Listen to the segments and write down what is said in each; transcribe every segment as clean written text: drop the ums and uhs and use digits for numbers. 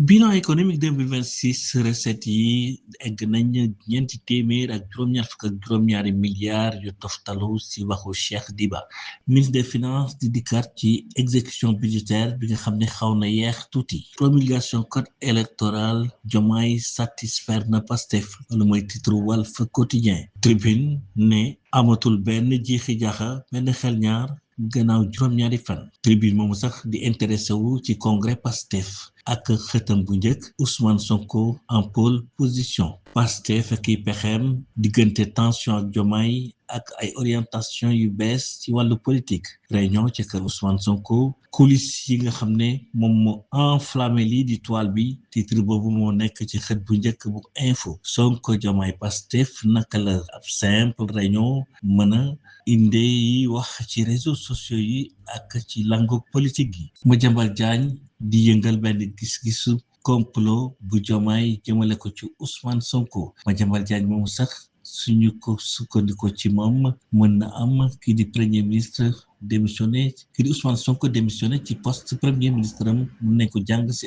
bilan économique 2026 recettes yi egg nañ ñeenti téeméer ak juróom-ñaar fukk ak juróom-ñaari milliards yu toftalu ci waxu Cheikh Diba ministre des finances di dikkaat ci exécution budgétaire bi nga xam ne xaw na yeex tuuti promulgation code électoral Diomaye satisfaire na Pastef loolu mooy titre Walf Quotidien Tribune ne amatul benn jiixi jaaxa benn xel ñaar gannaaw juróom-ñaari fan tribune moomu sax di intéressé wu ci congrès Pastef ak xëtam bu njëkk Ousmane Sonko en pole position Pastef ak i pexeem diggante tension ak Diomaye ak ay orientation yu bees ci wàllu politique réunion ci kër Ousmane Sonko coulisses yi nga xam ne moom moo enflammé lii di toile bi titre boobu moo nekk ci xët bu njëkk bu info Sonko Diomaye Pastef naka la ab simple réunion mën a indee yi wax ci réseaux sociaux yi ak ci langue politique yi Madiambal Diagne di yëngal benn gis-gisu complot bu Diomaye jëmale ko ci Ousmane Sonko Madiambal Diagne moom sax suñu ko sukkandiko ci moom mën na am kii di premier ministre démissionné kii di Ousmane Sonko démissionné ci poste premier ministre am mën nañ ko jàng si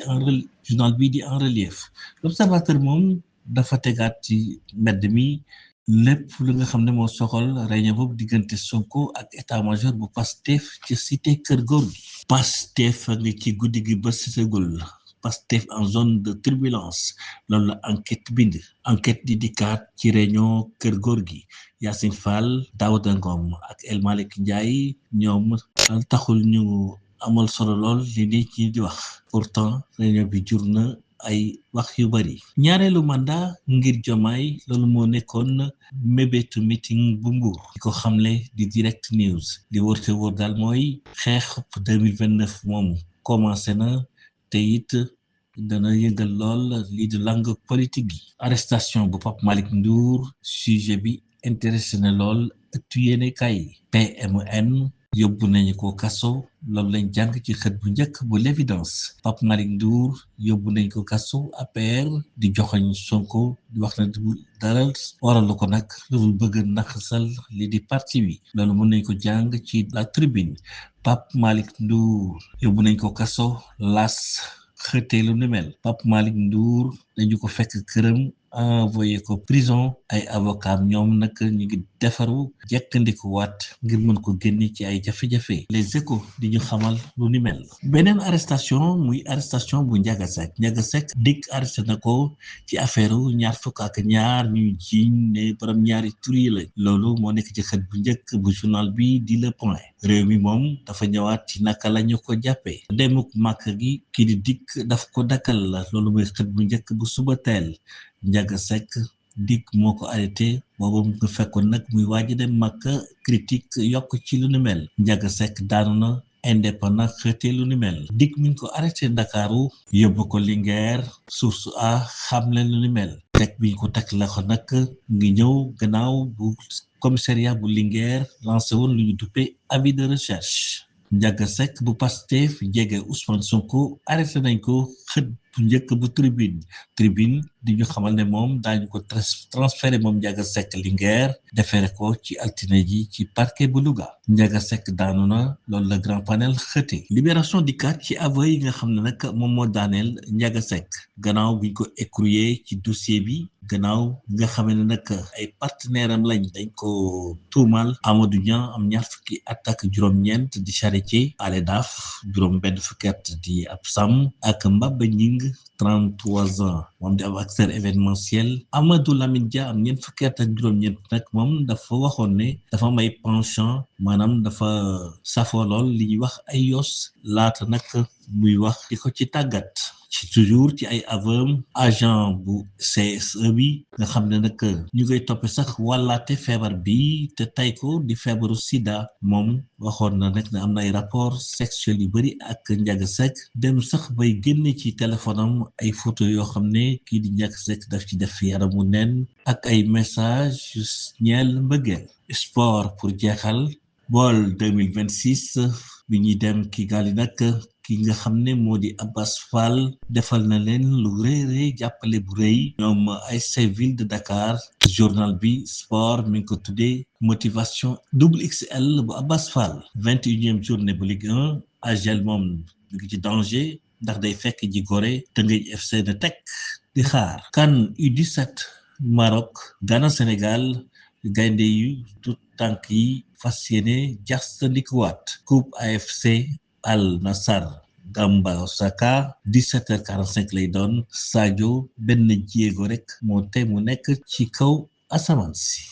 journal bii di en relief l'observateur moom dafa tegaat ci mbedd mi lépp lu nga xam ne moo soxal réunion boobu diggante Sonko ak état-major bu Pastef ci cité Kër Gorgui Pastef a ngi ci guddi gi ba sësagul Pastef en zone de turbulence loolu la enquête bind enquête di dikkaat ci réunion Kër Gorgui Yacine Fall Daouda Ngom ak El Malick Ndiaye ñoom taxul ñu amal solo lool li nit ñi di wax pourtant réunion bi jur na ay wax yu bari ñaareelu mandat ngir Diomaye loolu moo nekkoon mébétu meeting bu Mbour di ko xamle di direct news li wër te wër daal mooy xeex 2029 moom commencé na te it dana yëngal lool lii di langue politique gi arrestation bu Pape Malick Ndour sujet bi intéressé na lool ëttu yéene kay PMN yóbbu nañu ko kaso loolu lañ jàng ci xët bu njëkk bu l'évidence Pape Malick Ndour yóbbu nañ ko kaso APR di joxoñ Sonko di wax na dara waralu ko nag loolu bëgg naxasal li di parti bi loolu mën nañ ko jàng ci la tribune Pape Malick Ndour yóbbu nañ ko kaso las xëtee lu ni mel Pape Malick Ndour dañu ko fekk këram envoyé ko prison ay avocat ñoom nag ñu ngi defaru jekkandiku waat ngir mën ko génne ci ay jafe-jafe les échos di ñu xamal lu ni mel beneen arrestation muy arrestation bu Ndiaga Seck dikk arresté na ko ci affaire ñaar fukk ak ñaar ñu jiiñ ne borom ñaari tur yi la loolu moo nekk ci xët bu njëkk bu journal bi di Le Point réew mi moom dafa ñëwaat ci naka la ñu ko jàppee demuk màkk gi kii di dikk daf ko dakkal la loolu mooy xët bu njëkk bu suba teel Ndiaga Seck dikk moo ko arrêté booba mu ko fekkoon nag muy waaji dem Makka critique yokk ci lu ni mel Ndiaga Seck daanu na indépendant xëtee lu ni mel dikk mi ngi ko arrêté Ndakaaru yóbbu ko Linguère source a xamle lu ni mel teg bi ñu ko teg la ko nag ngi ñëw gannaaw bu commissariat bu Linguère lancé woon lu ñu duppee avis de recherche Ndiaga Seck bu Pastef jege Ousmane Sonko arrêté nañ ko xët bu njëkk bu tribune di ñu xamal ne moom daañu ko transféré moom Ndiaga Seck Linguère defere ko ci altine ji ci parquet bu Louga Ndiaga Seck daanu na loolu la grand panel xëte libération di kat ci aveu yi nga xam ne nag moom moo daaneel Ndiaga Seck gannaaw biñ ko écroué ci dossier bi gannaaw nga xam ne nag ay partenaire am lañ dañ ko tuumal Amadou Niang am ñaar fukki at ak juróom-ñeent di charretier ale daaf juróom benn fukki at di ab sàmm ak Mbaba Ñing 33 ans moom di ab acteur événementiel Amadou Lamine Dia am ñeent fukki at ak juróom-ñeent nag moom dafa waxoon ne dafa may penchant maanaam dafa safoo lool li ñuy wax ay yos laata nag muy wax di ko ci tàggat ci toujours ci ay aveu agent bu CSE bi nga xam ne nag ñu koy toppe sax wàllaate feebar bi te tay ko di feebaru sida moom waxoon na nag ne am na ay rapport sexuel yu bëri ak Ndiaga Seck dem sax bay génne ci téléphone am ay photo yoo xam ne kii di Ndiaga Seck daf ci def yaramu nen ak ay message ñeel mbëggeel sport pour jeexal bool 2026 bi ñuy dem Kigali nag ki nga xam ne moo di Abbas Fall defal na leen lu rëy jàppale bu rëy ñoom ASC Ville de Dakar journal bi sport mi ngi ko tuddee motivation XXL bu Abbas Fall 21e journée bu Ligue 1 AGEL moom mi ngi ci danger ndax day fekk ji Gorée Teungueth FC na teg di xaar. CAN U17 Maroc Ghana Sénégal gaynde yu tout tànk yi fas yéene jaxandikuwaat. Coupe AFC Al Nassr Gamba Osaka 17h45 lay doon. Sadio benn jéego rek moo te mu nekk ci kaw asamaan si.